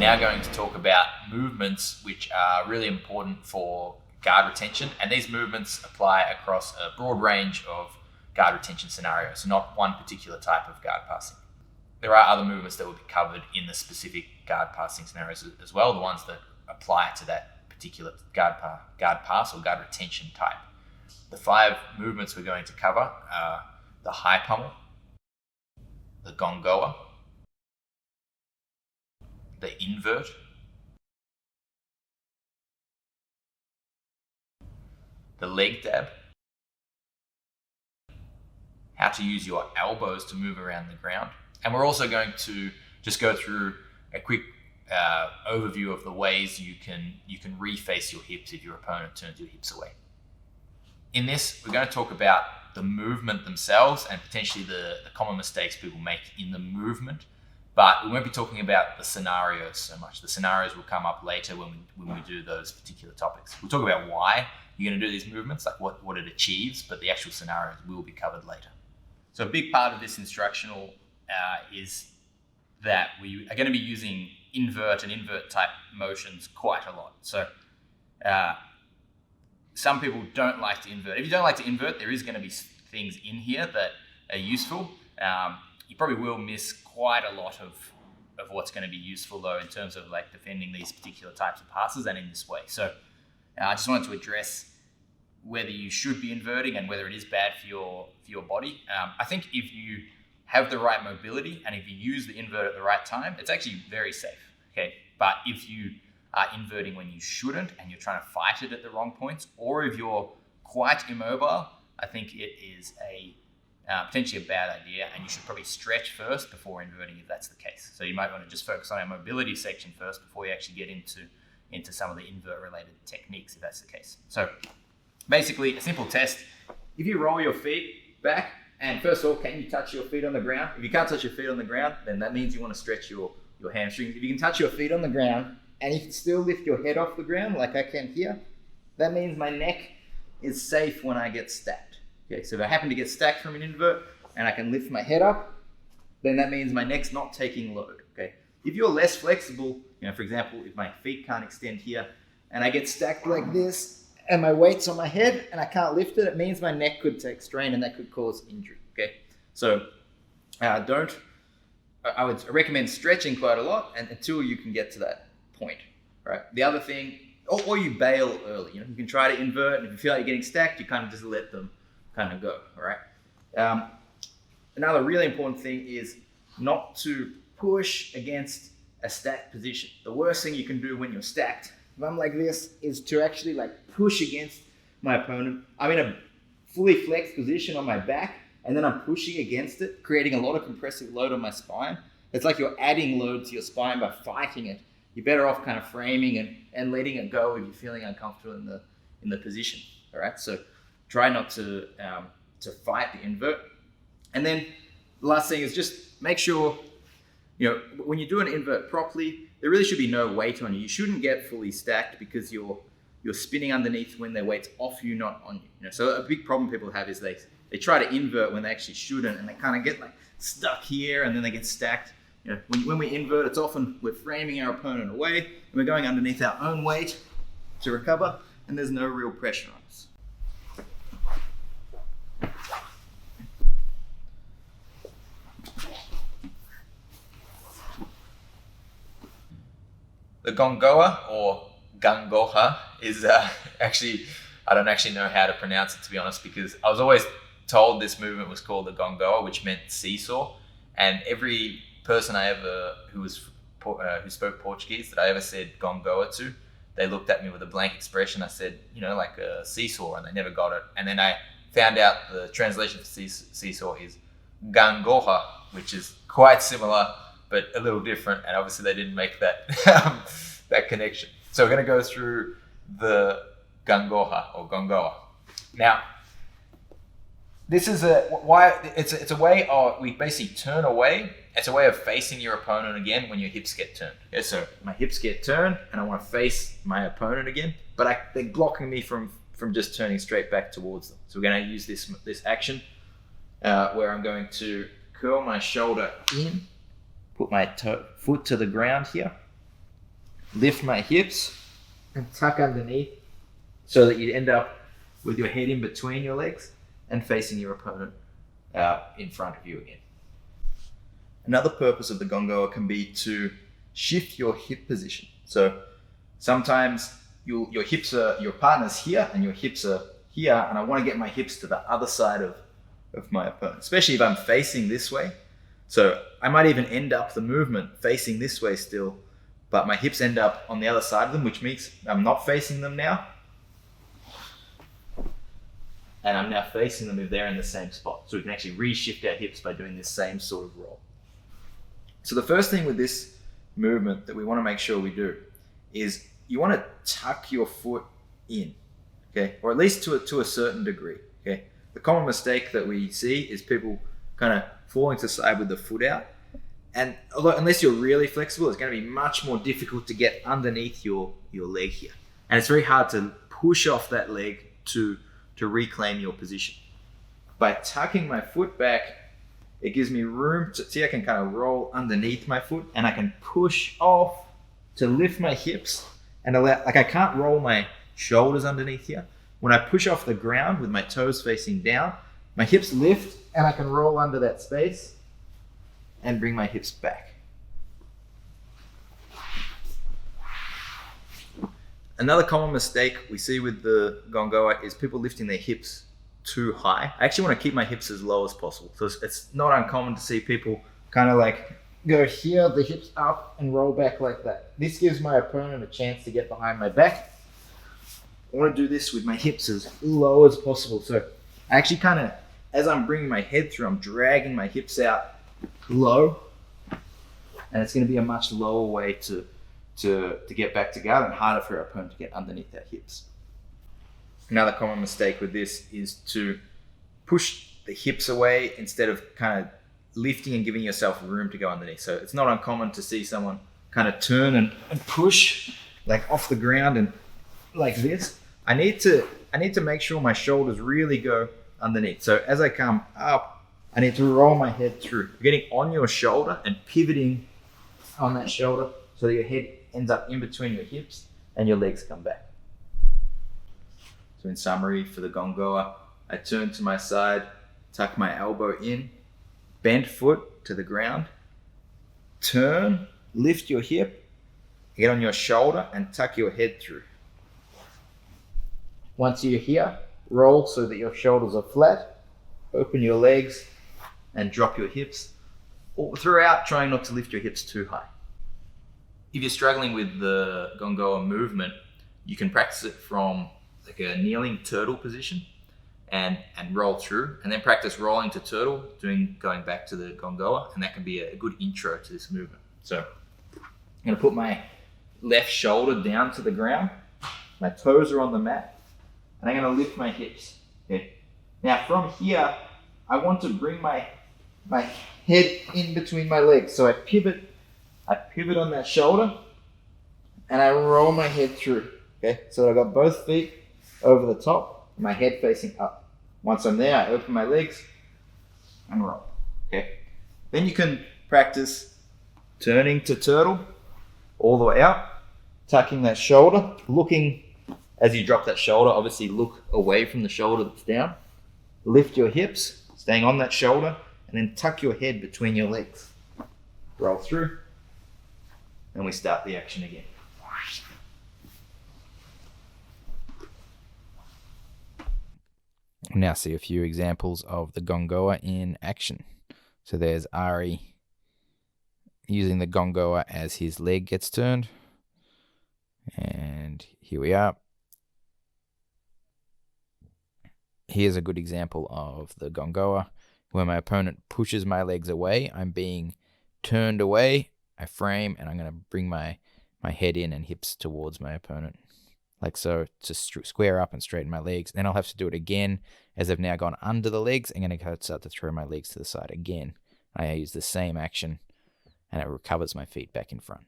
now going to talk about movements which are really important for guard retention, and these movements apply across a broad range of guard retention scenarios, so not one particular type of guard passing. There are other movements that will be covered in the specific guard passing scenarios as well, the ones that apply to that particular guard pass or guard retention type. The 5 movements we're going to cover are the high pummel, the gongoa, the invert, the leg dab, how to use your elbows to move around the ground. And we're also going to just go through a quick overview of the ways you can reface your hips if your opponent turns your hips away. In this, we're going to talk about the movement themselves and potentially the common mistakes people make in the movement, but we won't be talking about the scenarios so much. The scenarios will come up later when we do those particular topics. We'll talk about why you're going to do these movements, like what it achieves, but the actual scenarios will be covered later. So a big part of this instructional is that we are going to be using invert and invert type motions quite a lot. So some people don't like to invert. If you don't like to invert, there is going to be things in here that are useful. You probably will miss quite a lot of what's going to be useful though in terms of like defending these particular types of passes and in this way. So I just wanted to address whether you should be inverting and whether it is bad for your body. I think if you have the right mobility and if you use the invert at the right time, it's actually very safe. Okay, but if you are inverting when you shouldn't and you're trying to fight it at the wrong points, or if you're quite immobile, I think it is potentially a bad idea, and you should probably stretch first before inverting if that's the case. So you might want to just focus on our mobility section first before you actually get into some of the invert related techniques if that's the case. So basically a simple test. If you roll your feet back, and first of all, can you touch your feet on the ground? If you can't touch your feet on the ground, then that means you want to stretch your hamstrings. If you can touch your feet on the ground and you can still lift your head off the ground like I can here, that means my neck is safe when I get stacked. Okay, so if I happen to get stacked from an invert and I can lift my head up, then that means my neck's not taking load. Okay, if you're less flexible, for example, if my feet can't extend here and I get stacked like this and my weight's on my head and I can't lift it, it means my neck could take strain and that could cause injury. Okay, so I would recommend stretching quite a lot and until you can get to that point, right? The other thing, or you bail early. You can try to invert, and if you feel like you're getting stacked, you kind of just let them kind of go, all right? Another really important thing is not to push against a stacked position. The worst thing you can do when you're stacked, if I'm like this, is to actually like push against my opponent. I'm in a fully flexed position on my back, and then I'm pushing against it, creating a lot of compressive load on my spine. It's like you're adding load to your spine by fighting it. You're better off kind of framing and letting it go if you're feeling uncomfortable in the position. All right, so try not to fight the invert. And then the last thing is just make sure when you do an invert properly, there really should be no weight on you. You shouldn't get fully stacked because you're spinning underneath when their weight's off you, not on you. So a big problem people have is they try to invert when they actually shouldn't, and they kind of get like stuck here, and then they get stacked. When we invert, it's often we're framing our opponent away, and we're going underneath our own weight to recover, and there's no real pressure on us. The gongoa or gangoha is actually, I don't actually know how to pronounce it, to be honest, because I was always told this movement was called the gongoa, which meant seesaw, and every person I ever who spoke Portuguese that I ever said gongoa to, they looked at me with a blank expression. I said, like a seesaw, and they never got it. And then I found out the translation for seesaw is gangoha, which is quite similar but a little different, and obviously they didn't make that that connection. So we're going to go through the gangoha or gongoa. Now, this is it's a way of, we basically turn away. It's a way of facing your opponent again when your hips get turned. Okay, so my hips get turned and I want to face my opponent again, but they're blocking me from just turning straight back towards them. So we're going to use this action where I'm going to curl my shoulder in, put my foot to the ground here, lift my hips and tuck underneath so that you end up with your head in between your legs and facing your opponent in front of you again. Another purpose of the gongoa can be to shift your hip position. So sometimes your partner's here and your hips are here, and I want to get my hips to the other side of my opponent, especially if I'm facing this way. So I might even end up the movement facing this way still, but my hips end up on the other side of them, which means I'm not facing them now. And I'm now facing them if they're in the same spot. So we can actually reshift our hips by doing this same sort of roll. So the first thing with this movement that we want to make sure we do is you want to tuck your foot in, okay? Or at least to a certain degree, okay? The common mistake that we see is people kind of falling to the side with the foot out. And unless you're really flexible, it's going to be much more difficult to get underneath your leg here. And it's very hard to push off that leg to reclaim your position. By tucking my foot back, it gives me room to see. I can kind of roll underneath my foot and I can push off to lift my hips and I can't roll my shoulders underneath here. When I push off the ground with my toes facing down, my hips lift and I can roll under that space and bring my hips back. Another common mistake we see with the gongoa is people lifting their hips too high. I actually want to keep my hips as low as possible. So it's not uncommon to see people kind of like go here, the hips up and roll back like that. This gives my opponent a chance to get behind my back. I want to do this with my hips as low as possible. So I actually kind of, as I'm bringing my head through, I'm dragging my hips out low, and it's going to be a much lower way to get back together and harder for our opponent to get underneath our hips. Another common mistake with this is to push the hips away instead of kind of lifting and giving yourself room to go underneath. So it's not uncommon to see someone kind of turn and push like off the ground and like this. I need to make sure my shoulders really go underneath. So as I come up, I need to roll my head through. You're getting on your shoulder and pivoting on that shoulder so that your head ends up in between your hips and your legs come back. So in summary, for the gongoa, I turn to my side, tuck my elbow in, bend foot to the ground, turn, lift your hip, get on your shoulder and tuck your head through. Once you're here, roll so that your shoulders are flat, open your legs and drop your hips. All throughout, trying not to lift your hips too high. If you're struggling with the gongoa movement, you can practice it from like a kneeling turtle position and roll through, and then practice rolling to turtle, going back to the gongoa, and that can be a good intro to this movement. So I'm going to put my left shoulder down to the ground, my toes are on the mat, and I'm going to lift my hips. Okay. Now from here, I want to bring my head in between my legs. So I pivot on that shoulder and I roll my head through. Okay, so I've got both feet over the top, my head facing up. Once I'm there, I open my legs and roll. Okay, then you can practice turning to turtle all the way up, tucking that shoulder, looking as you drop that shoulder, obviously look away from the shoulder that's down. Lift your hips, staying on that shoulder, and then tuck your head between your legs. Roll through, and we start the action again. Now see a few examples of the gongoa in action. So there's Ari using the gongoa as his leg gets turned. And here we are. Here's a good example of the gongoa where my opponent pushes my legs away. I'm being turned away. I frame and I'm going to bring my head in and hips towards my opponent. Like so, to square up and straighten my legs. Then I'll have to do it again as I've now gone under the legs. I'm going to start to throw my legs to the side again. I use the same action and it recovers my feet back in front.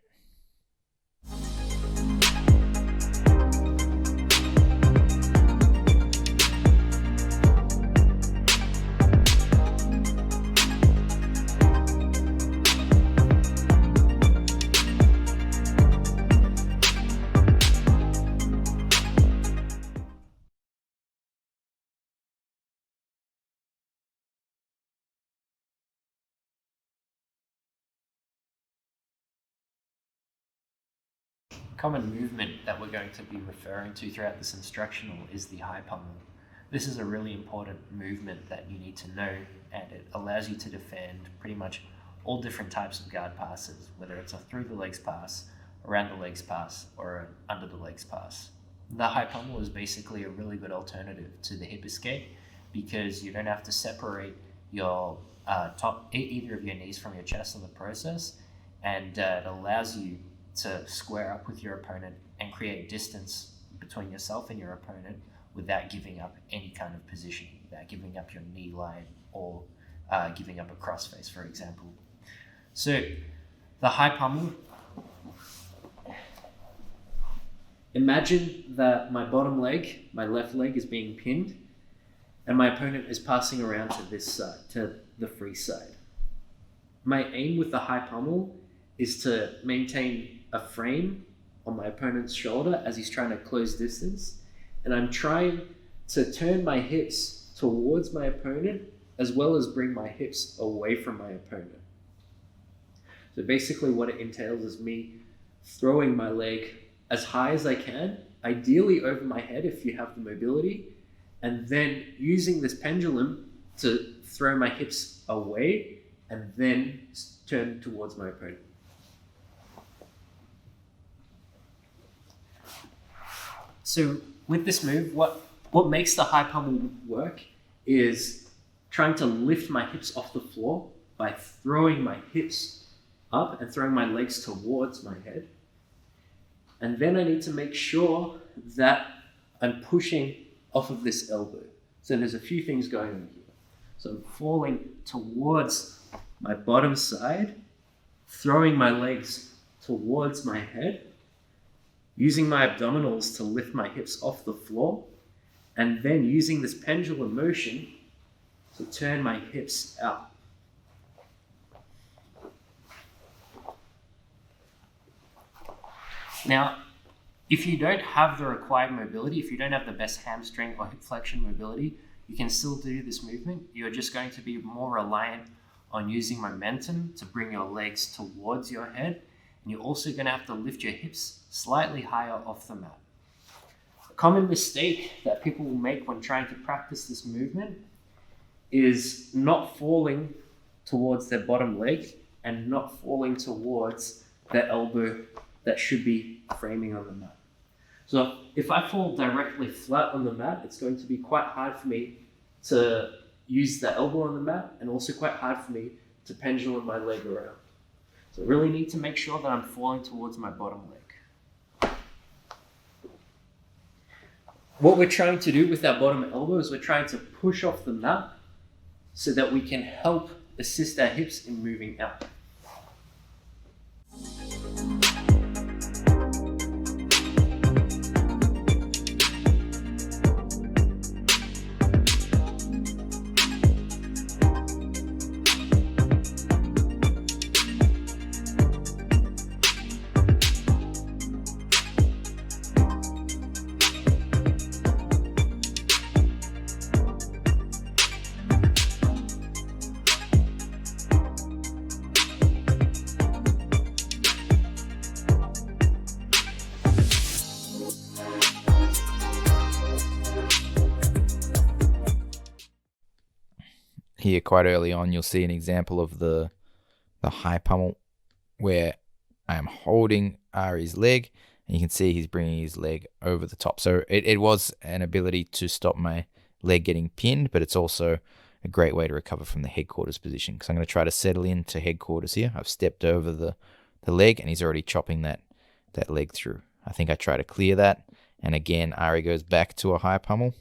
common movement that we're going to be referring to throughout this instructional is the high pummel. This is a really important movement that you need to know, and it allows you to defend pretty much all different types of guard passes, whether it's a through the legs pass, around the legs pass, or an under the legs pass. The high pummel is basically a really good alternative to the hip escape because you don't have to separate your either of your knees from your chest in the process, and it allows you to square up with your opponent and create distance between yourself and your opponent without giving up any kind of position, without giving up your knee line or giving up a crossface, for example. So the high pummel, imagine that my bottom leg, my left leg, is being pinned and my opponent is passing around to this side, to the free side. My aim with the high pummel is to maintain a frame on my opponent's shoulder as he's trying to close distance, and I'm trying to turn my hips towards my opponent as well as bring my hips away from my opponent. So basically what it entails is me throwing my leg as high as I can, ideally over my head if you have the mobility, and then using this pendulum to throw my hips away and then turn towards my opponent. So with this move, what makes the high pummel work is trying to lift my hips off the floor by throwing my hips up and throwing my legs towards my head. And then I need to make sure that I'm pushing off of this elbow. So there's a few things going on here. So I'm falling towards my bottom side, throwing my legs towards my head, using my abdominals to lift my hips off the floor, and then using this pendulum motion to turn my hips out. Now, if you don't have the required mobility, if you don't have the best hamstring or hip flexion mobility, you can still do this movement. You're just going to be more reliant on using momentum to bring your legs towards your head, and you're also going to have to lift your hips slightly higher off the mat. A common mistake that people will make when trying to practice this movement is not falling towards their bottom leg and not falling towards their elbow that should be framing on the mat. So if I fall directly flat on the mat, it's going to be quite hard for me to use the elbow on the mat and also quite hard for me to pendulum my leg around. So I really need to make sure that I'm falling towards my bottom leg. What we're trying to do with our bottom elbow is we're trying to push off the mat so that we can help assist our hips in moving out. Here quite early on, you'll see an example of the high pummel where I am holding Ari's leg, and you can see he's bringing his leg over the top. So it was an ability to stop my leg getting pinned, but it's also a great way to recover from the headquarters position, because I'm going to try to settle into headquarters here. I've stepped over the leg, and he's already chopping that leg through. I think I try to clear that, and again, Ari goes back to a high pummel,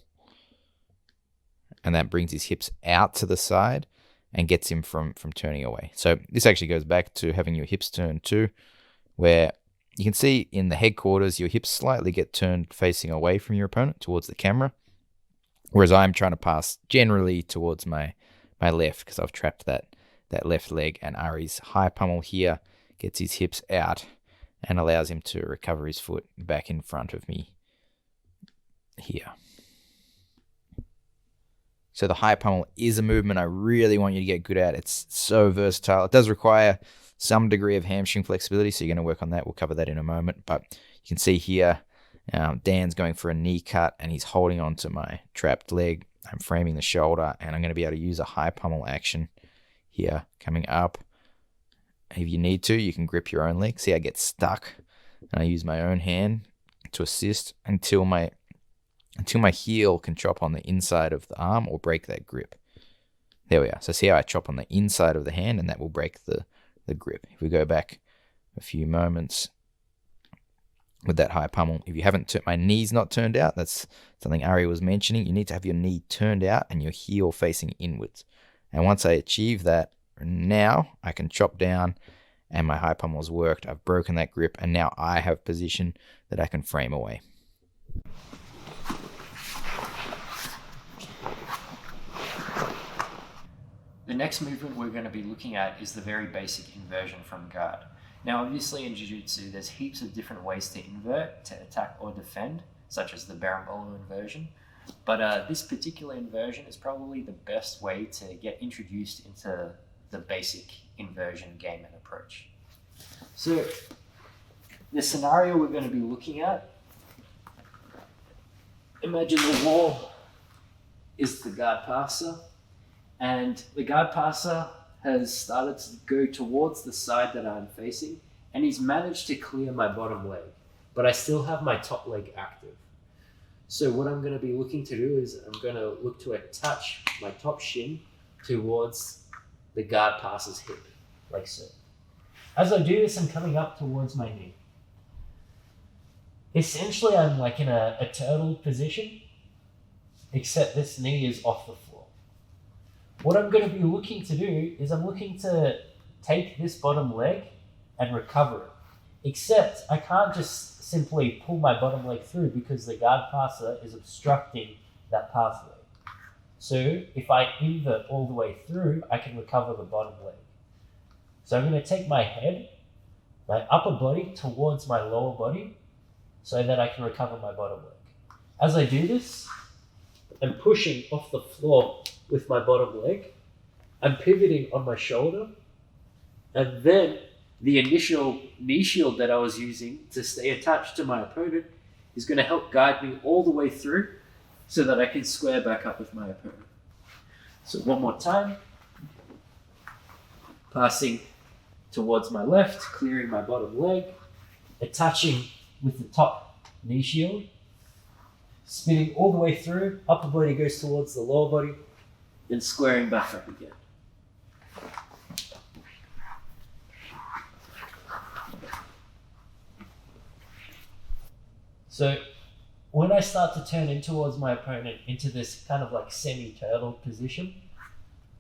and that brings his hips out to the side and gets him from turning away. So this actually goes back to having your hips turned too, where you can see in the headquarters, your hips slightly get turned facing away from your opponent towards the camera, whereas I'm trying to pass generally towards my left because I've trapped that left leg, and Ari's high pummel here gets his hips out and allows him to recover his foot back in front of me here. So the high pummel is a movement I really want you to get good at. It's so versatile. It does require some degree of hamstring flexibility, so you're going to work on that. We'll cover that in a moment. But You can see here, Dan's going for a knee cut and he's holding onto my trapped leg. I'm framing the shoulder and I'm going to be able to use a high pummel action here coming up. If you need to, you can grip your own leg. See, I get stuck and I use my own hand to assist until my heel can chop on the inside of the arm or break that grip. There we are. So see how I chop on the inside of the hand and that will break the grip. If we go back a few moments with that high pummel, if you haven't, my knee's not turned out. That's something Ariel was mentioning. You need to have your knee turned out and your heel facing inwards. And once I achieve that, now I can chop down and my high pummel's worked. I've broken that grip and now I have position that I can frame away. The next movement we're going to be looking at is the very basic inversion from guard. Now, obviously in Jiu-Jitsu, there's heaps of different ways to invert, to attack or defend, such as the berimbolo inversion. But this particular inversion is probably the best way to get introduced into the basic inversion game and approach. So the scenario we're going to be looking at, imagine the wall is the guard passer, and the guard passer has started to go towards the side that I'm facing, and he's managed to clear my bottom leg, but I still have my top leg active. So what I'm going to be looking to do is I'm going to look to attach my top shin towards the guard passer's hip, like so. As I do this, I'm coming up towards my knee. Essentially, I'm like in a turtle position, except this knee is off the floor. What I'm going to be looking to do is I'm looking to take this bottom leg and recover it. Except I can't just simply pull my bottom leg through because the guard passer is obstructing that pathway. So if I invert all the way through, I can recover the bottom leg. So I'm going to take my head, my upper body towards my lower body so that I can recover my bottom leg. As I do this, I'm pushing off the floor with my bottom leg. I'm pivoting on my shoulder, and then the initial knee shield that I was using to stay attached to my opponent is going to help guide me all the way through so that I can square back up with my opponent. So one more time, passing towards my left, clearing my bottom leg, attaching with the top knee shield, spinning all the way through, upper body goes towards the lower body, and squaring back up again. So when I start to turn in towards my opponent into this kind of like semi-turtle position,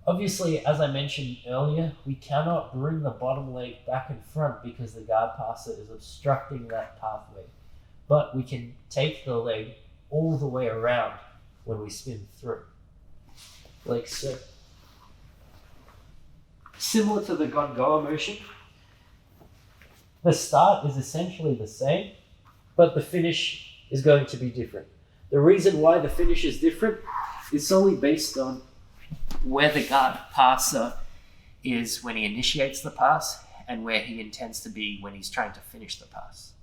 obviously, as I mentioned earlier, we cannot bring the bottom leg back in front because the guard passer is obstructing that pathway. But we can take the leg all the way around when we spin through, like so. Similar to the Gongoa motion, the start is essentially the same, but the finish is going to be different. The reason why the finish is different is solely based on where the guard passer is when he initiates the pass and where he intends to be when he's trying to finish the pass.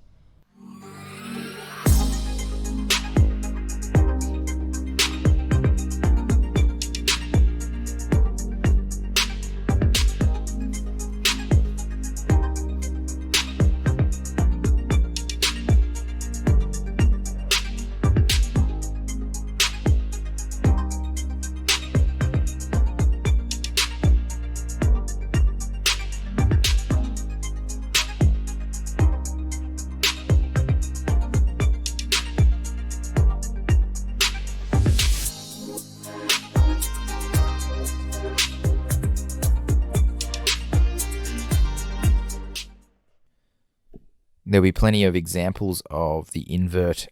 There'll be plenty of examples of the invert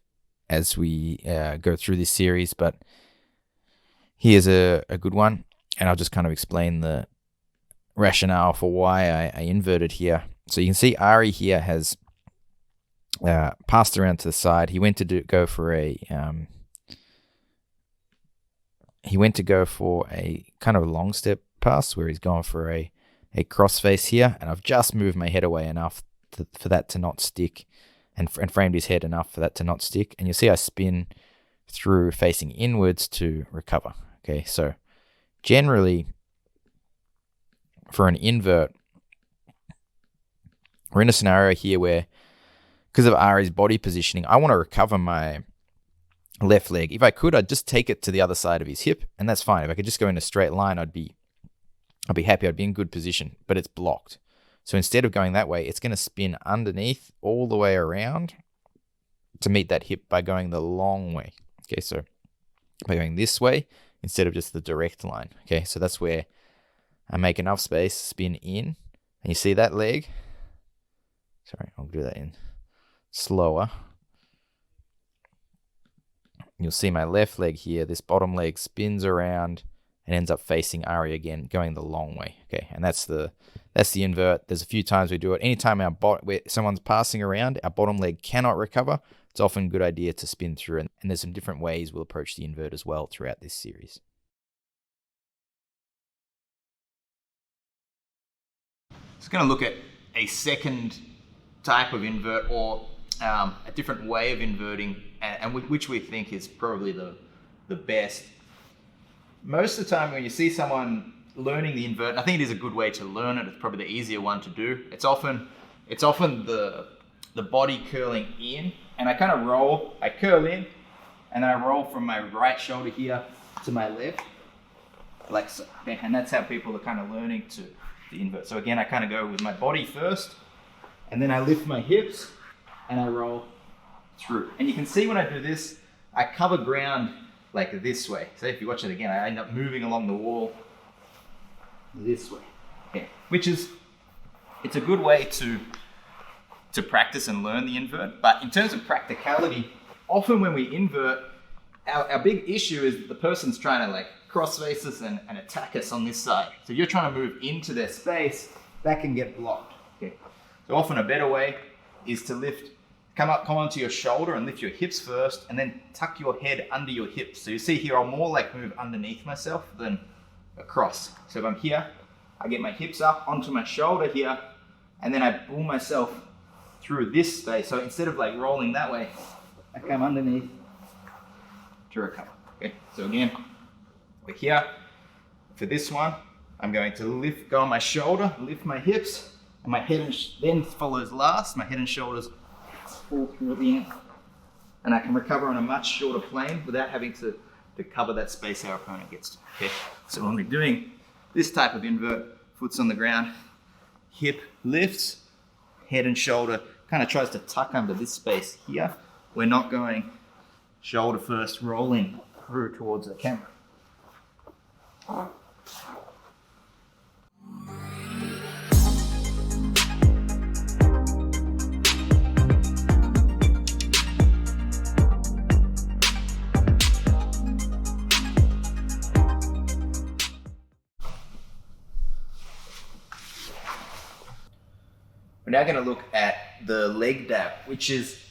as we go through this series, but here's a good one, and I'll just kind of explain the rationale for why I inverted here. So you can see Ari here has passed around to the side. He went to go for a kind of a long step pass where he's gone for a crossface here, and I've just moved my head away enough for that to not stick and framed his head enough for that to not stick. And you'll see I spin through facing inwards to recover. Okay, so generally for an invert, we're in a scenario here where, because of Ari's body positioning, I want to recover my left leg. If I could, I'd just take it to the other side of his hip, and that's fine. If I could just go in a straight line, I'd be happy. I'd be in good position, but it's blocked. So instead of going that way, it's going to spin underneath all the way around to meet that hip by going the long way. Okay, so by going this way instead of just the direct line. Okay, so that's where I make enough space, spin in, and you see that leg. Sorry, I'll do that in slower. You'll see my left leg here. This bottom leg spins around and ends up facing Ari again, going the long way. Okay, and that's the invert. There's a few times we do it. Anytime where someone's passing around, our bottom leg cannot recover, it's often a good idea to spin through. And there's some different ways we'll approach the invert as well throughout this series. Just going to look at a second type of invert, or a different way of inverting, and which we think is probably the best. Most of the time when you see someone learning the invert, I think it is a good way to learn it. It's probably the easier one to do. It's often the body curling in, and I kind of roll. I curl in, and then I roll from my right shoulder here to my left, like so. Okay, and that's how people are kind of learning to the invert. So again, I kind of go with my body first, and then I lift my hips, and I roll through. And you can see when I do this, I cover ground like this way. So if you watch it again, I end up moving along the wall this way. Okay. It's a good way to practice and learn the invert. But in terms of practicality, often when we invert, our big issue is that the person's trying to like cross face us and attack us on this side. So if you're trying to move into their space, that can get blocked. Okay. So often a better way is to come onto your shoulder and lift your hips first, and then tuck your head under your hips. So you see here, I'll more like move underneath myself than across. So if I'm here, I get my hips up onto my shoulder here, and then I pull myself through this space. So instead of like rolling that way, I come underneath to recover. Okay, so again, we're here. For this one, I'm going to go on my shoulder, lift my hips, and my head then follows last. My head and shoulders fall through at the end, and I can recover on a much shorter plane without having to cover that space our opponent gets to. Okay, so when we're doing this type of invert, foot's on the ground, hip lifts, head and shoulder kind of tries to tuck under this space here. We're not going shoulder first, rolling through towards the camera. We're now going to look at the leg dab, which is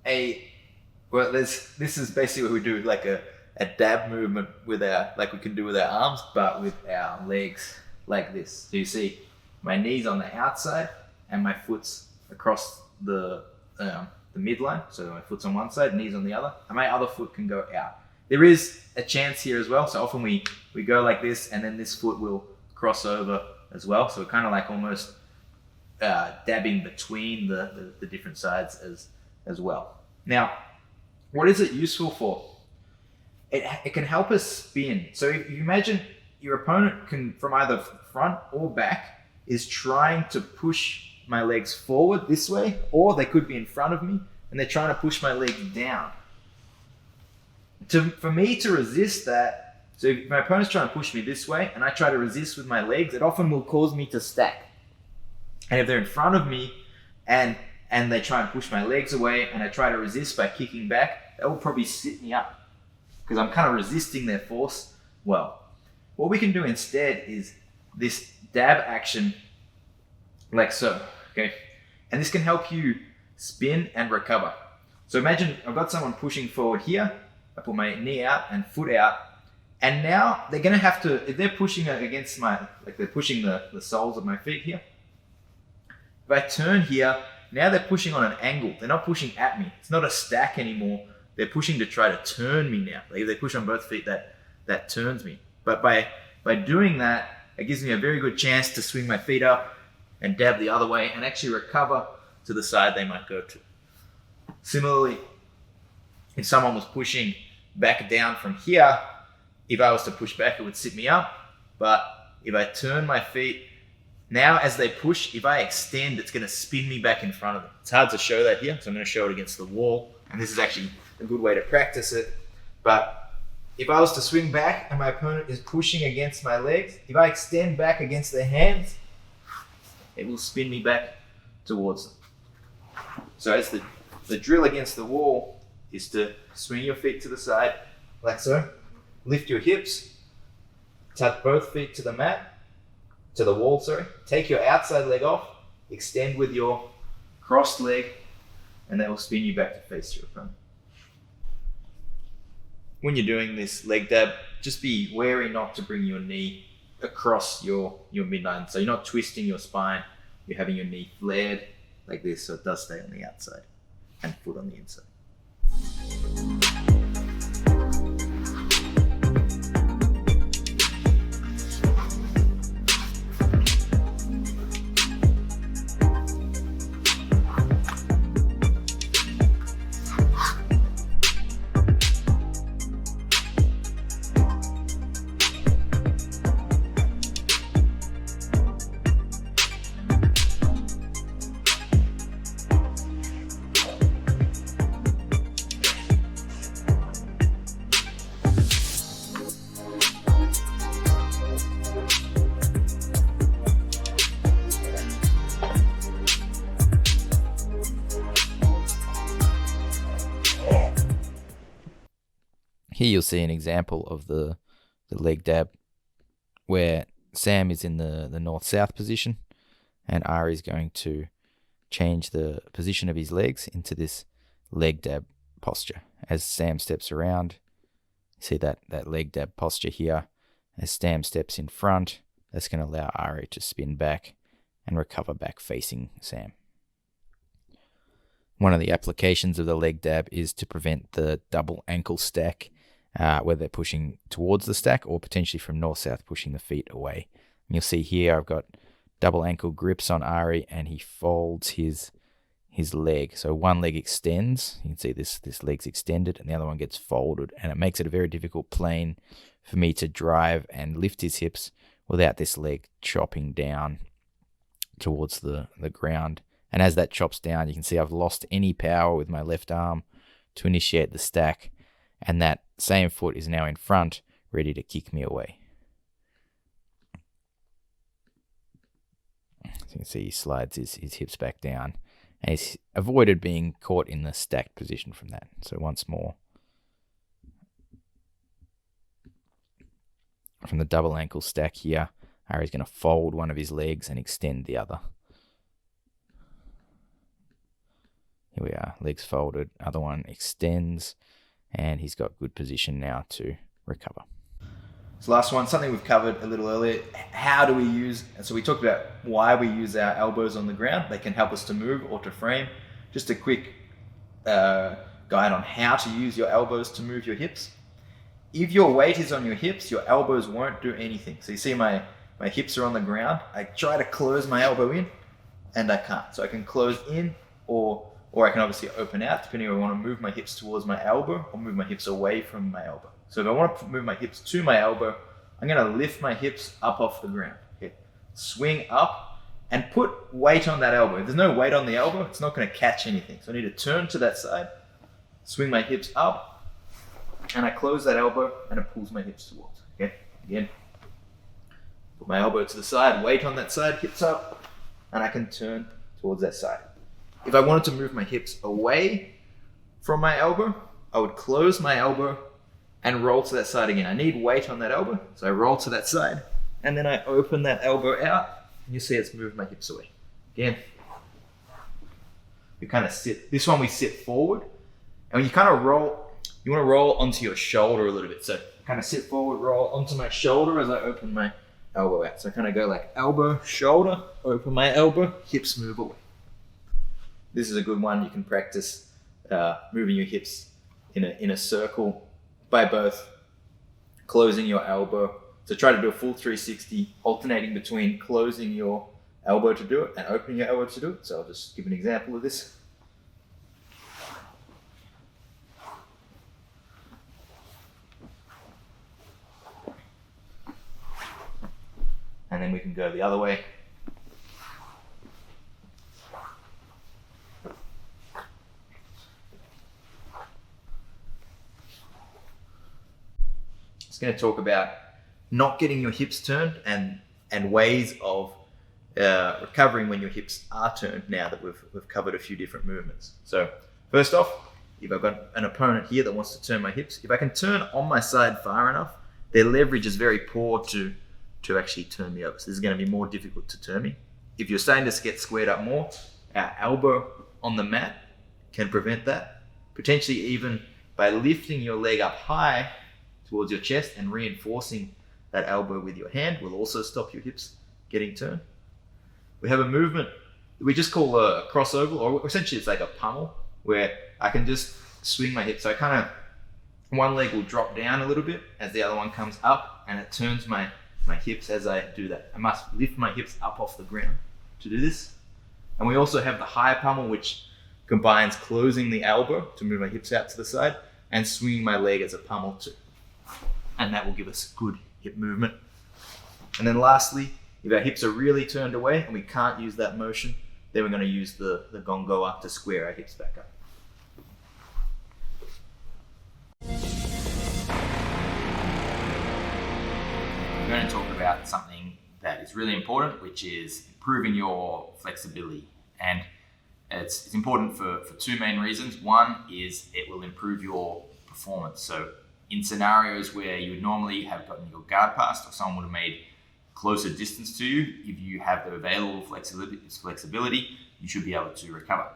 this is basically what we do, like a dab movement like we can do with our arms, but with our legs like this. So you see my knees on the outside and my foot's across the midline. So my foot's on one side, knees on the other, and my other foot can go out. There is a chance here as well. So often we go like this, and then this foot will cross over as well. So we're kind of like almost dabbing between the different sides as well. Now, what is it useful for? It can help us spin. So if you imagine your opponent can, from either front or back, is trying to push my legs forward this way, or they could be in front of me and they're trying to push my legs down. For me to resist that, so if my opponent's trying to push me this way and I try to resist with my legs, it often will cause me to stack. And if they're in front of me and they try and push my legs away and I try to resist by kicking back, that will probably sit me up because I'm kind of resisting their force well. What we can do instead is this dab action like so, okay? And this can help you spin and recover. So imagine I've got someone pushing forward here, I put my knee out and foot out, and now they're gonna have to, if they're pushing against they're pushing the soles of my feet here, if I turn here, now they're pushing on an angle. They're not pushing at me. It's not a stack anymore. They're pushing to try to turn me now. Like if they push on both feet, that turns me. But by doing that, it gives me a very good chance to swing my feet up and dab the other way and actually recover to the side they might go to. Similarly, if someone was pushing back down from here, if I was to push back, it would sit me up. But if I turn my feet, now as they push, if I extend, it's going to spin me back in front of them. It's hard to show that here, so I'm going to show it against the wall. And this is actually a good way to practice it. But if I was to swing back and my opponent is pushing against my legs, if I extend back against their hands, it will spin me back towards them. So as the drill against the wall is to swing your feet to the side, like so. Lift your hips, touch both feet to the mat, to the wall, sorry. Take your outside leg off, extend with your crossed leg, and that will spin you back to face your opponent. When you're doing this leg dab, just be wary not to bring your knee across your midline. So you're not twisting your spine, you're having your knee flared like this, so it does stay on the outside and foot on the inside. Here you'll see an example of the leg dab where Sam is in the north-south position and Ari is going to change the position of his legs into this leg dab posture. As Sam steps around, you see that leg dab posture here. As Sam steps in front, that's going to allow Ari to spin back and recover back facing Sam. One of the applications of the leg dab is to prevent the double ankle stack where they're pushing towards the stack or potentially from north-south pushing the feet away. And you'll see here I've got double ankle grips on Ari and he folds his leg. So one leg extends, you can see this leg's extended and the other one gets folded, and it makes it a very difficult plane for me to drive and lift his hips without this leg chopping down towards the ground. And as that chops down, you can see I've lost any power with my left arm to initiate the stack, and that same foot is now in front, ready to kick me away. So you can see he slides his hips back down, and he's avoided being caught in the stacked position from that. So once more, from the double ankle stack here, Ari's going to fold one of his legs and extend the other. Here we are, legs folded, other one extends, and he's got good position now to recover. So last one, something we've covered a little earlier, how do we use, and so we talked about why we use our elbows on the ground. They can help us to move or to frame. Just a quick guide on how to use your elbows to move your hips. If your weight is on your hips, your elbows won't do anything. So you see my hips are on the ground. I try to close my elbow in, and I can't. So I can close in, or I can obviously open out, depending if I want to move my hips towards my elbow or move my hips away from my elbow. So if I want to move my hips to my elbow, I'm going to lift my hips up off the ground. Okay. Swing up and put weight on that elbow. If there's no weight on the elbow, it's not going to catch anything. So I need to turn to that side, swing my hips up, and I close that elbow and it pulls my hips towards. Okay. Again, put my elbow to the side, weight on that side, hips up, and I can turn towards that side. If I wanted to move my hips away from my elbow, I would close my elbow and roll to that side again. I need weight on that elbow, so I roll to that side, and then I open that elbow out, and you see it's moved my hips away. Again, we kind of sit. This one we sit forward, and when you kind of roll, you want to roll onto your shoulder a little bit. So kind of sit forward, roll onto my shoulder as I open my elbow out. So I kind of go like elbow, shoulder, open my elbow, hips move away. This is a good one. You can practice moving your hips in a circle by both closing your elbow. So try to do a full 360, alternating between closing your elbow to do it and opening your elbow to do it. So I'll just give an example of this. And then we can go the other way. It's going to talk about not getting your hips turned and ways of recovering when your hips are turned, now that we've covered a few different movements. So first off, if I've got an opponent here that wants to turn my hips, if I can turn on my side far enough, their leverage is very poor to actually turn me over. So this is going to be more difficult to turn me. If you're starting to get squared up more, our elbow on the mat can prevent that. Potentially even by lifting your leg up high towards your chest and reinforcing that elbow with your hand will also stop your hips getting turned. We have a movement that we just call a crossover, or essentially it's like a pummel, where I can just swing my hips. So I kind of, one leg will drop down a little bit as the other one comes up, and it turns my hips as I do that. I must lift my hips up off the ground to do this. And we also have the high pummel, which combines closing the elbow to move my hips out to the side and swinging my leg as a pummel too. And that will give us good hip movement. And then lastly, if our hips are really turned away and we can't use that motion, then we're going to use the gongoa to square our hips back up. We're going to talk about something that is really important, which is improving your flexibility. And it's important for two main reasons. One is it will improve your performance. So in scenarios where you would normally have gotten your guard passed, or someone would have made closer distance to you, if you have the available flexibility, you should be able to recover.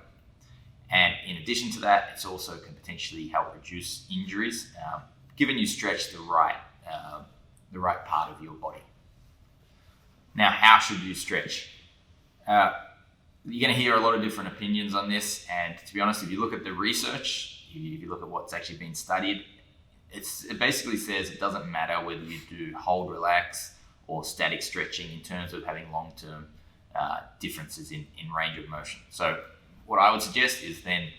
And in addition to that, it also can potentially help reduce injuries, given you stretch the right part of your body. Now, how should you stretch? You're going to hear a lot of different opinions on this, and to be honest, if you look at the research, if you look at what's actually been studied, it basically says it doesn't matter whether you do hold, relax, or static stretching in terms of having long-term differences in range of motion. So what I would suggest is then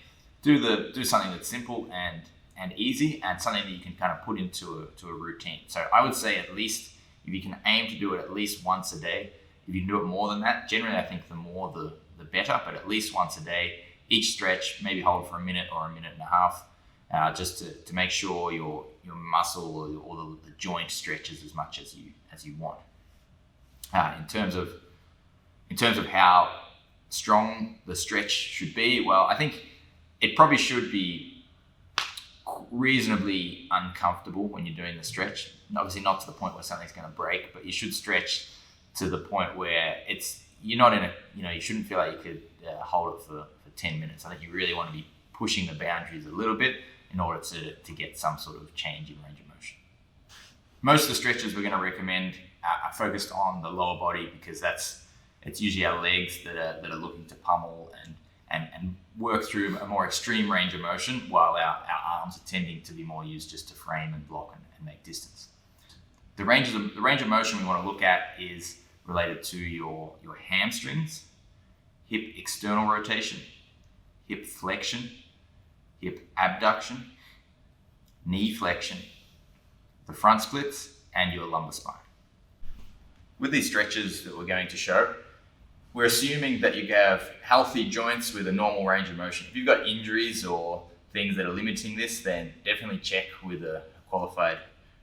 do something that's simple and easy, and something that you can kind of put into a routine. So I would say at least, if you can aim to do it at least once a day. If you can do it more than that, generally I think the more the better, but at least once a day, each stretch, maybe hold for a minute or a minute and a half, just to make sure your muscle or the joint stretches as much as you want. In terms of how strong the stretch should be, well, I think it probably should be reasonably uncomfortable when you're doing the stretch. Obviously not to the point where something's going to break, but you should stretch to the point where you're not in a, you shouldn't feel like you could hold it for 10 minutes. I think you really want to be pushing the boundaries a little bit in order to get some sort of change in range of motion. Most of the stretches we're going to recommend are focused on the lower body, because it's usually our legs that are looking to pummel and work through a more extreme range of motion, while our arms are tending to be more used just to frame and block and make distance. The range of motion we want to look at is related to your hamstrings, hip external rotation, hip flexion, hip abduction, knee flexion, the front splits, and your lumbar spine. With these stretches that we're going to show, we're assuming that you have healthy joints with a normal range of motion. If you've got injuries or things that are limiting this, then definitely check with a qualified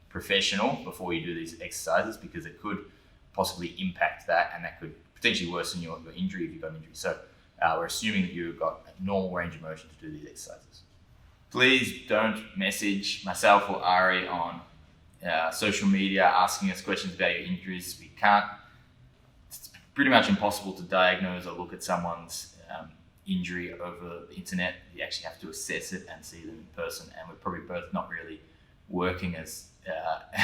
professional before you do these exercises, because it could possibly impact that, and that could potentially worsen your injury if you've got an injury. So we're assuming that you've got a normal range of motion to do these exercises. Please don't message myself or Ari on social media asking us questions about your injuries. We can't. It's pretty much impossible to diagnose or look at someone's injury over the internet. You actually have to assess it and see them in person, and we're probably both not really working as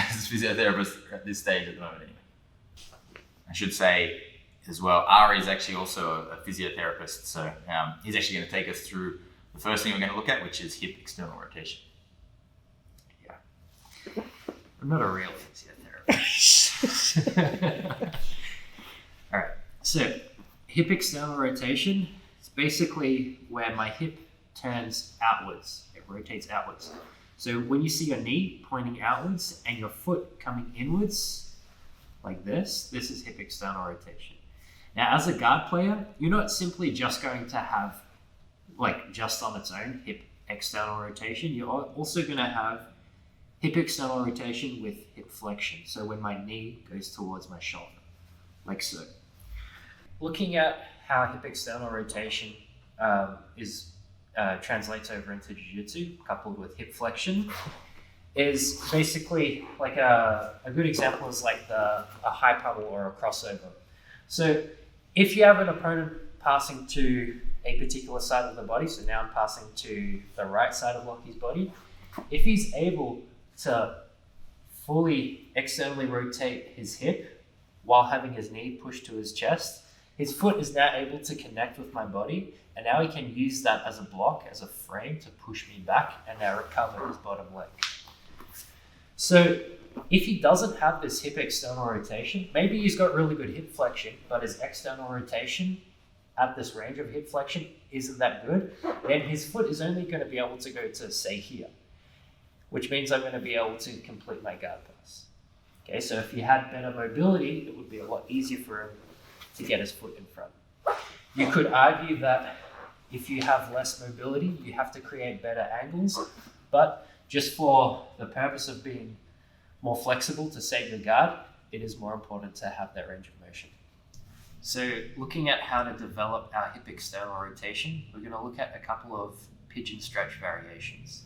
physiotherapists at this stage at the moment anyway. I should say, as well. Ari is actually also a physiotherapist, so he's actually going to take us through the first thing we're going to look at, which is hip external rotation. Yeah. I'm not a real physiotherapist. All right, so hip external rotation is basically where my hip turns outwards. It rotates outwards. So when you see your knee pointing outwards and your foot coming inwards, like this is hip external rotation. Now, as a guard player, you're not simply just going to have, like, just on its own, hip external rotation. You're also going to have hip external rotation with hip flexion. So when my knee goes towards my shoulder, like so. Looking at how hip external rotation translates over into jiu-jitsu, coupled with hip flexion, is basically like a good example is like a high puddle or a crossover. So if you have an opponent passing to a particular side of the body, so now I'm passing to the right side of Lockie's body, if he's able to fully externally rotate his hip while having his knee pushed to his chest, his foot is now able to connect with my body, and now he can use that as a block, as a frame to push me back and now recover his bottom leg. So if he doesn't have this hip external rotation, maybe he's got really good hip flexion, but his external rotation at this range of hip flexion isn't that good, then his foot is only going to be able to go to, say, here, which means I'm going to be able to complete my guard pass. Okay, so if he had better mobility, it would be a lot easier for him to get his foot in front. You could argue that if you have less mobility, you have to create better angles, but just for the purpose of being more flexible to save your guard, it is more important to have that range of motion. So looking at how to develop our hip external rotation, we're going to look at a couple of pigeon stretch variations.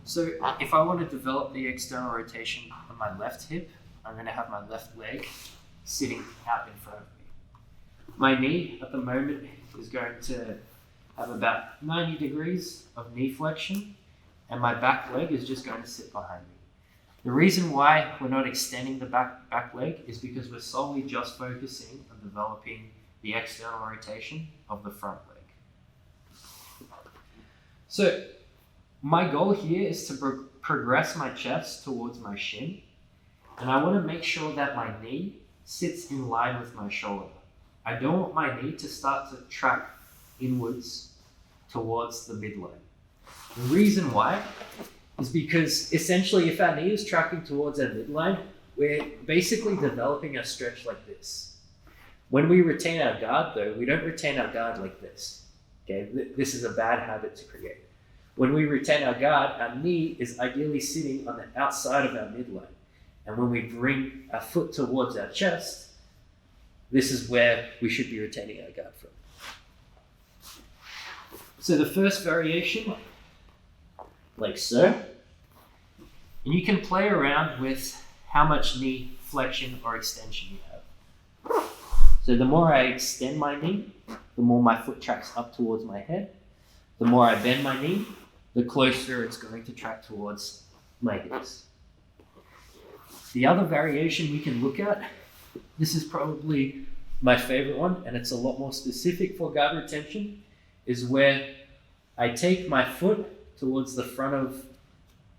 So if I want to develop the external rotation on my left hip, I'm going to have my left leg sitting out in front of me. My knee at the moment is going to have about 90 degrees of knee flexion, and my back leg is just going to sit behind me. The reason why we're not extending the back leg is because we're solely just focusing on developing the external rotation of the front leg. So my goal here is to progress my chest towards my shin, and I want to make sure that my knee sits in line with my shoulder. I don't want my knee to start to track inwards towards the midline. The reason why is because essentially if our knee is tracking towards our midline, we're basically developing a stretch like this. When we retain our guard though, we don't retain our guard like this. Okay, this is a bad habit to create. When we retain our guard, our knee is ideally sitting on the outside of our midline. And when we bring our foot towards our chest, this is where we should be retaining our guard from. So the first variation, like so, and you can play around with how much knee flexion or extension you have. So the more I extend my knee, the more my foot tracks up towards my head. The more I bend my knee, the closer it's going to track towards my hips. The other variation we can look at, this is probably my favorite one, and it's a lot more specific for guard retention, is where I take my foot towards the front of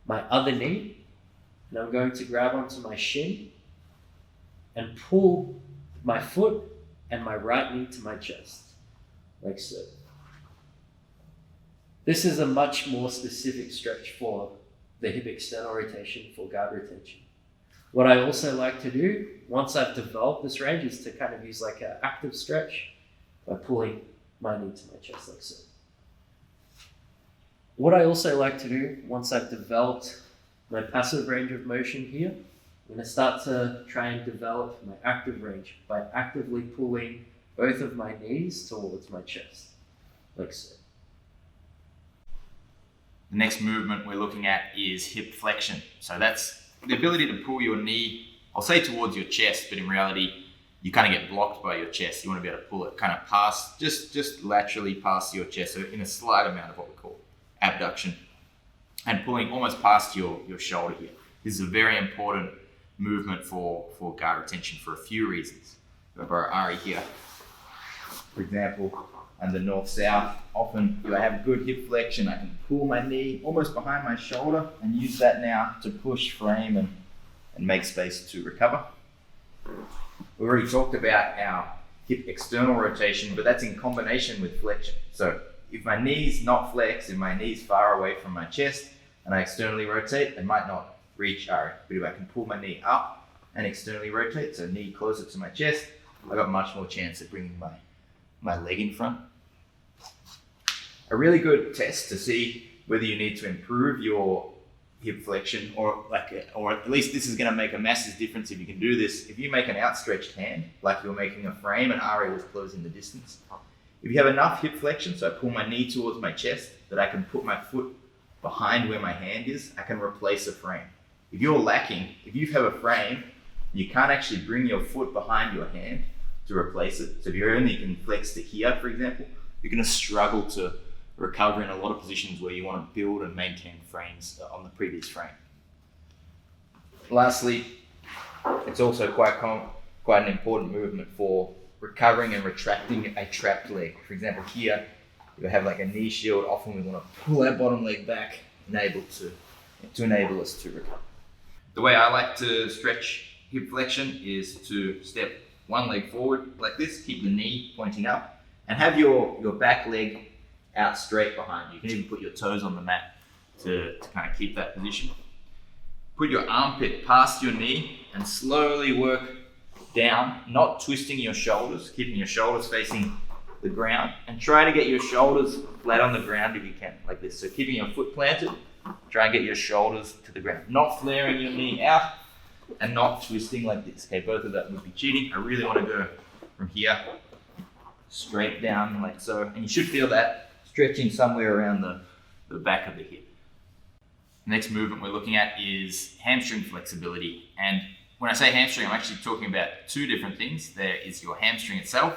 my other knee, and I'm going to grab onto my shin and pull my foot and my right knee to my chest, like so. This is a much more specific stretch for the hip external rotation for guard retention. What I also like to do, once I've developed this range, is to kind of use like an active stretch by pulling my knee to my chest like so. What I also like to do, once I've developed my passive range of motion here, I'm going to start to try and develop my active range by actively pulling both of my knees towards my chest, like so. The next movement we're looking at is hip flexion. So that's the ability to pull your knee, I'll say towards your chest, but in reality, you kind of get blocked by your chest. You want to be able to pull it kind of past, just laterally past your chest, so in a slight amount of what we call abduction, and pulling almost past your shoulder here. This is a very important movement for guard retention for a few reasons. if I borrow Ari here, for example, and the north-south, often if I have good hip flexion, I can pull my knee almost behind my shoulder and use that now to push, frame, and make space to recover. We already talked about our hip external rotation, but that's in combination with flexion. So if my knee's not flexed, if my knee's far away from my chest, and I externally rotate, I might not reach Ari. But if I can pull my knee up and externally rotate, so knee closer to my chest, I got much more chance of bringing my leg in front. A really good test to see whether you need to improve your hip flexion, or at least this is going to make a massive difference if you can do this. If you make an outstretched hand, like you're making a frame and Ariel was closing the distance, if you have enough hip flexion, so I pull my knee towards my chest, that I can put my foot behind where my hand is, I can replace a frame. If you're lacking, if you have a frame, you can't actually bring your foot behind your hand to replace it. So if you only can flex to here, for example, you're going to struggle to recover in a lot of positions where you want to build and maintain frames on the previous frame. Lastly, it's also quite an important movement for recovering and retracting a trapped leg. For example, here, if I have like a knee shield, often we want to pull our bottom leg back to enable us to recover. The way I like to stretch hip flexion is to step one leg forward like this, keep the knee pointing up, and have your back leg out straight behind you. You can even put your toes on the mat to kind of keep that position. Put your armpit past your knee and slowly work down, not twisting your shoulders, keeping your shoulders facing the ground, and try to get your shoulders flat on the ground if you can, like this. So keeping your foot planted, try and get your shoulders to the ground, not flaring your knee out and not twisting like this. Okay, both of that would be cheating. I really want to go from here straight down like so, and you should feel that stretching somewhere around the back of the hip. The next movement we're looking at is hamstring flexibility. And when I say hamstring, I'm actually talking about two different things. There is your hamstring itself,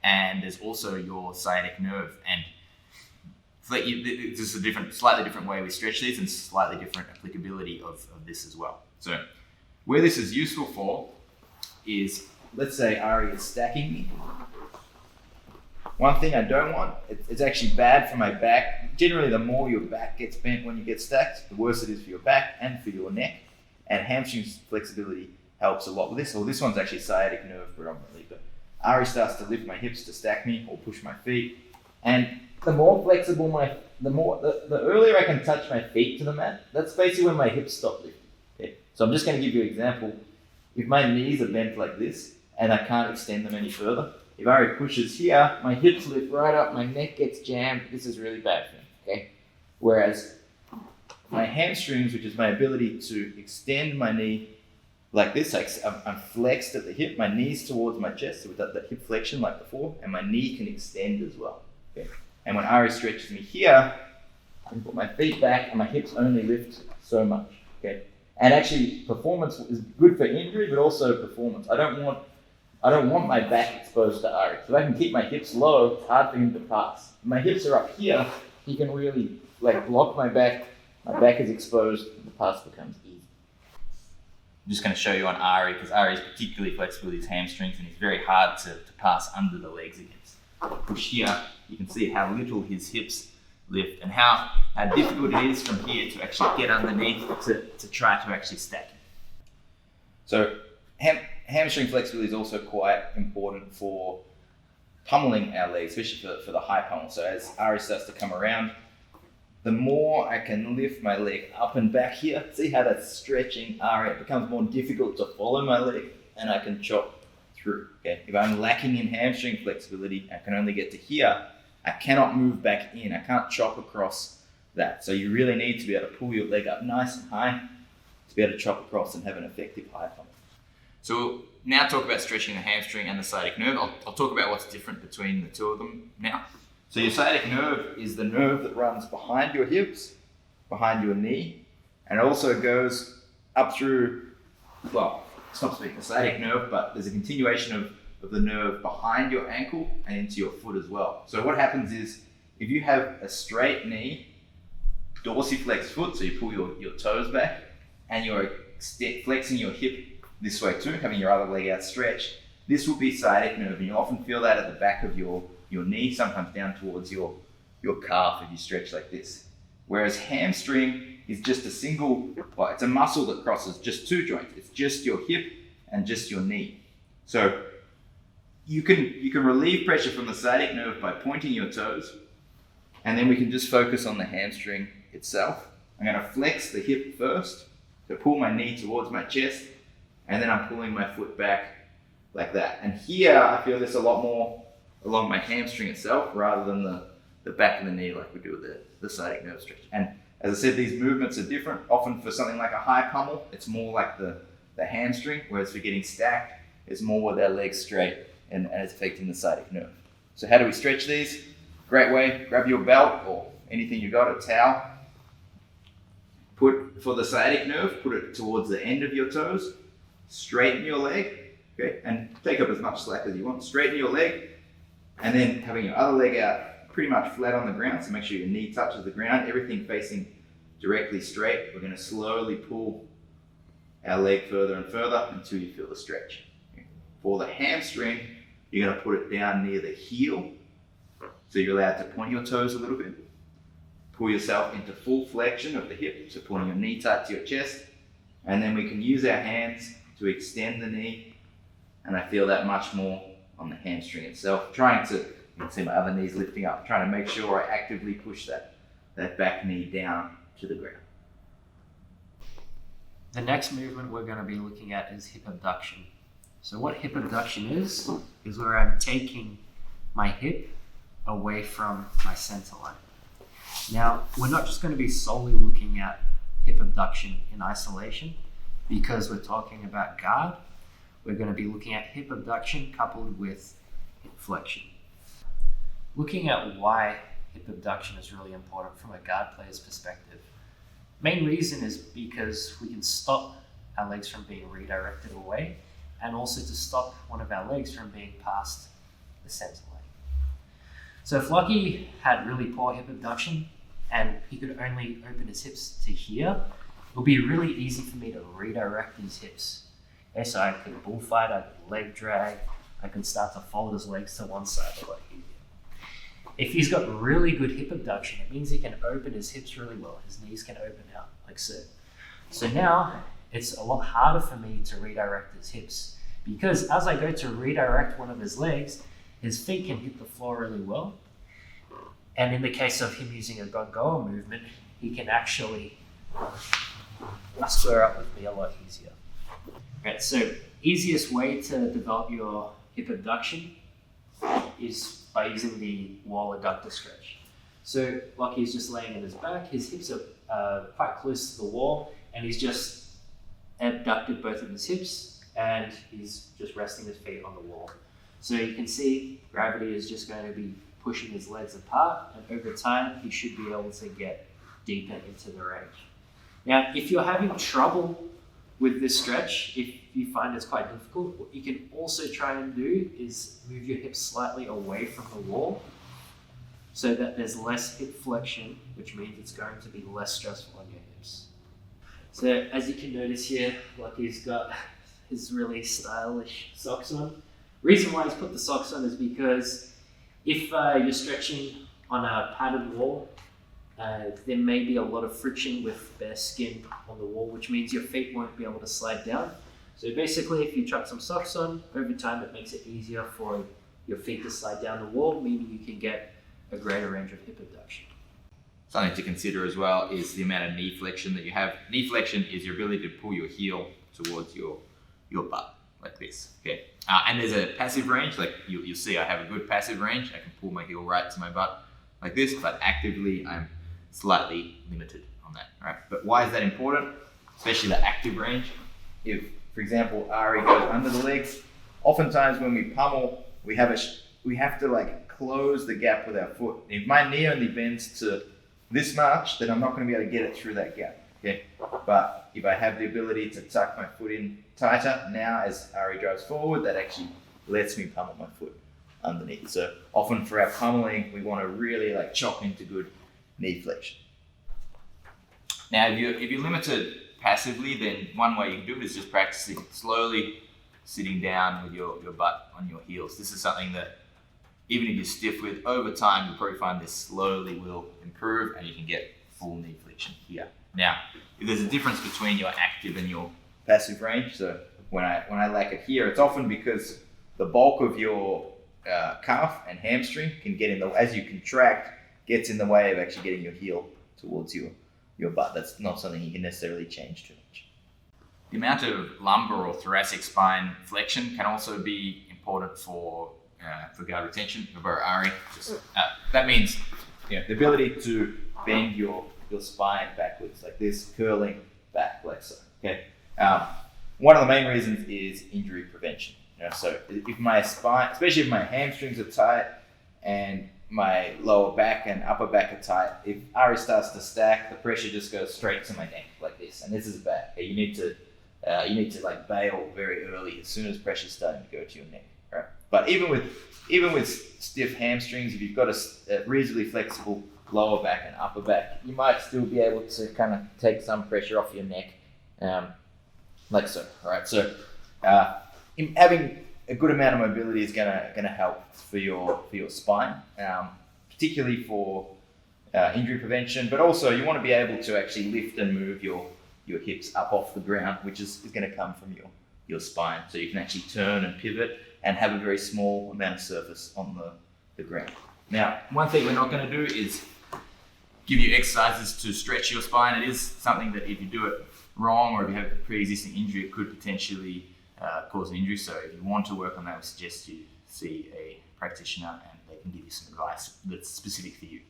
and there's also your sciatic nerve. And this is a slightly different way we stretch these, and slightly different applicability of this as well. So where this is useful for is, let's say Ari is stacking me. One thing I don't want, it's actually bad for my back. Generally, the more your back gets bent when you get stacked, the worse it is for your back and for your neck. And hamstring flexibility helps a lot with this. Well, this one's actually sciatic nerve predominantly, but Ari starts to lift my hips to stack me or push my feet. And the more flexible the earlier I can touch my feet to the mat, that's basically when my hips stop lifting. Okay? So I'm just going to give you an example. If my knees are bent like this and I can't extend them any further, if Ari pushes here, my hips lift right up, my neck gets jammed. This is really bad for me, okay? Whereas my hamstrings, which is my ability to extend my knee like this, I'm flexed at the hip, my knee's towards my chest, so with that hip flexion like before, and my knee can extend as well, okay? And when Ari stretches me here, I can put my feet back and my hips only lift so much, okay? And actually, performance is good for injury, but also performance. I don't want my back exposed to Ari. So if I can keep my hips low, it's hard for him to pass. If my hips are up here, he can really block my back. My back is exposed, and the pass becomes easy. I'm just going to show you on Ari, because Ari is particularly flexible with his hamstrings, and he's very hard to pass under the legs against. Push here, you can see how little his hips lift and how difficult it is from here to actually get underneath to try to actually stack it. So hamstring flexibility is also quite important for pummeling our legs, especially for the high pummel. So as Ari starts to come around, the more I can lift my leg up and back here, see how that's stretching Ari, it becomes more difficult to follow my leg and I can chop through. Okay? If I'm lacking in hamstring flexibility, I can only get to here, I cannot move back in, I can't chop across that. So you really need to be able to pull your leg up nice and high to be able to chop across and have an effective high pummel. So we'll now talk about stretching the hamstring and the sciatic nerve. I'll talk about what's different between the two of them now. So your sciatic nerve is the nerve that runs behind your hips, behind your knee, and it also goes up through, well, it's not speaking the sciatic nerve, but there's a continuation of the nerve behind your ankle and into your foot as well. So what happens is, if you have a straight knee, dorsiflex foot, so you pull your toes back, and you're flexing your hip this way too, having your other leg outstretched, This will be sciatic nerve, and you often feel that at the back of your knee, sometimes down towards your calf if you stretch like this. Whereas hamstring is just a single, well, it's a muscle that crosses just two joints. It's just your hip and just your knee. So you can relieve pressure from the sciatic nerve by pointing your toes, and then we can just focus on the hamstring itself. I'm going to flex the hip first to pull my knee towards my chest, and then I'm pulling my foot back like that. And here I feel this a lot more along my hamstring itself rather than the back of the knee like we do with the sciatic nerve stretch. And as I said, these movements are different. Often for something like a high pummel, it's more like the hamstring, whereas for getting stacked, it's more with our legs straight and it's affecting the sciatic nerve. So how do we stretch these? Great way, grab your belt or anything you got, a towel. For the sciatic nerve, put it towards the end of your toes, straighten your leg, okay, and take up as much slack as you want. Straighten your leg, and then having your other leg out pretty much flat on the ground, so make sure your knee touches the ground, everything facing directly straight. We're going to slowly pull our leg further and further until you feel the stretch. Okay. For the hamstring, you're going to put it down near the heel, so you're allowed to point your toes a little bit. Pull yourself into full flexion of the hip, so pulling your knee tight to your chest, and then we can use our hands to extend the knee, and I feel that much more on the hamstring itself. You can see my other knees lifting up, trying to make sure I actively push that back knee down to the ground. The next movement we're going to be looking at is hip abduction. So what hip abduction is where I'm taking my hip away from my center line. Now, we're not just going to be solely looking at hip abduction in isolation because we're talking about guard. We're going to be looking at hip abduction coupled with hip flexion. Looking at why hip abduction is really important from a guard player's perspective. Main reason is because we can stop our legs from being redirected away and also to stop one of our legs from being past the center line. So if Lucky had really poor hip abduction and he could only open his hips to here, it would be really easy for me to redirect his hips. Okay, so I could bullfight, I could leg drag, I could start to fold his legs to one side a lot easier. If he's got really good hip abduction, it means he can open his hips really well. His knees can open out like so. So now it's a lot harder for me to redirect his hips because as I go to redirect one of his legs, his feet can hit the floor really well. And in the case of him using a gongoa movement, he can actually square up with me a lot easier. Right, so easiest way to develop your hip abduction is by using the wall adductor stretch. So Lucky's just laying on his back, his hips are quite close to the wall, and he's just abducted both of his hips, and he's just resting his feet on the wall. So you can see gravity is just going to be pushing his legs apart, and over time he should be able to get deeper into the range. Now, if you're having trouble with this stretch, if you find it's quite difficult, what you can also try and do is move your hips slightly away from the wall so that there's less hip flexion, which means it's going to be less stressful on your hips. So as you can notice here, Lucky's got his really stylish socks on. Reason why he's put the socks on is because if you're stretching on a padded wall, there may be a lot of friction with bare skin on the wall, which means your feet won't be able to slide down. So basically, if you chuck some socks on, over time it makes it easier for your feet to slide down the wall, meaning you can get a greater range of hip abduction. Something to consider as well is the amount of knee flexion that you have. Knee flexion is your ability to pull your heel towards your butt, like this, okay? And there's a passive range, like you'll see I have a good passive range. I can pull my heel right to my butt like this, but actively I'm slightly limited on that, right? But why is that important? Especially the active range. If, for example, Ari goes under the legs, oftentimes when we pummel, we have to like close the gap with our foot. If my knee only bends to this much, then I'm not going to be able to get it through that gap, okay? But if I have the ability to tuck my foot in tighter, now as Ari drives forward, that actually lets me pummel my foot underneath. So often for our pummeling, we want to really like chop into good knee flexion. Now, if you're limited passively, then one way you can do it is just practicing slowly sitting down with your butt on your heels. This is something that even if you're stiff with, over time you'll probably find this slowly will improve and you can get full knee flexion here. Now, if there's a difference between your active and your passive range, so when I lack it here, it's often because the bulk of your calf and hamstring can get in the, as you contract, gets in the way of actually getting your heel towards your butt. That's not something you can necessarily change too much. The amount of lumbar or thoracic spine flexion can also be important for guard retention, for Ari. That means the ability to bend your spine backwards like this, curling back like so. Okay. One of the main reasons is injury prevention. So if my spine, especially if my hamstrings are tight and my lower back and upper back are tight, if Ari starts to stack, the pressure just goes straight to my neck like this, and this is bad. Okay, you need to like bail very early as soon as pressure's starting to go to your neck. Right? But even with stiff hamstrings, if you've got a reasonably flexible lower back and upper back, you might still be able to kind of take some pressure off your neck, like so. All right, so having a good amount of mobility is gonna help for your spine, particularly for injury prevention. But also, you want to be able to actually lift and move your hips up off the ground, which is going to come from your spine. So you can actually turn and pivot and have a very small amount of surface on the ground. Now, one thing we're not going to do is give you exercises to stretch your spine. It is something that if you do it wrong or if you have a pre-existing injury, it could potentially cause an injury. So if you want to work on that, we suggest you see a practitioner and they can give you some advice that's specific for you.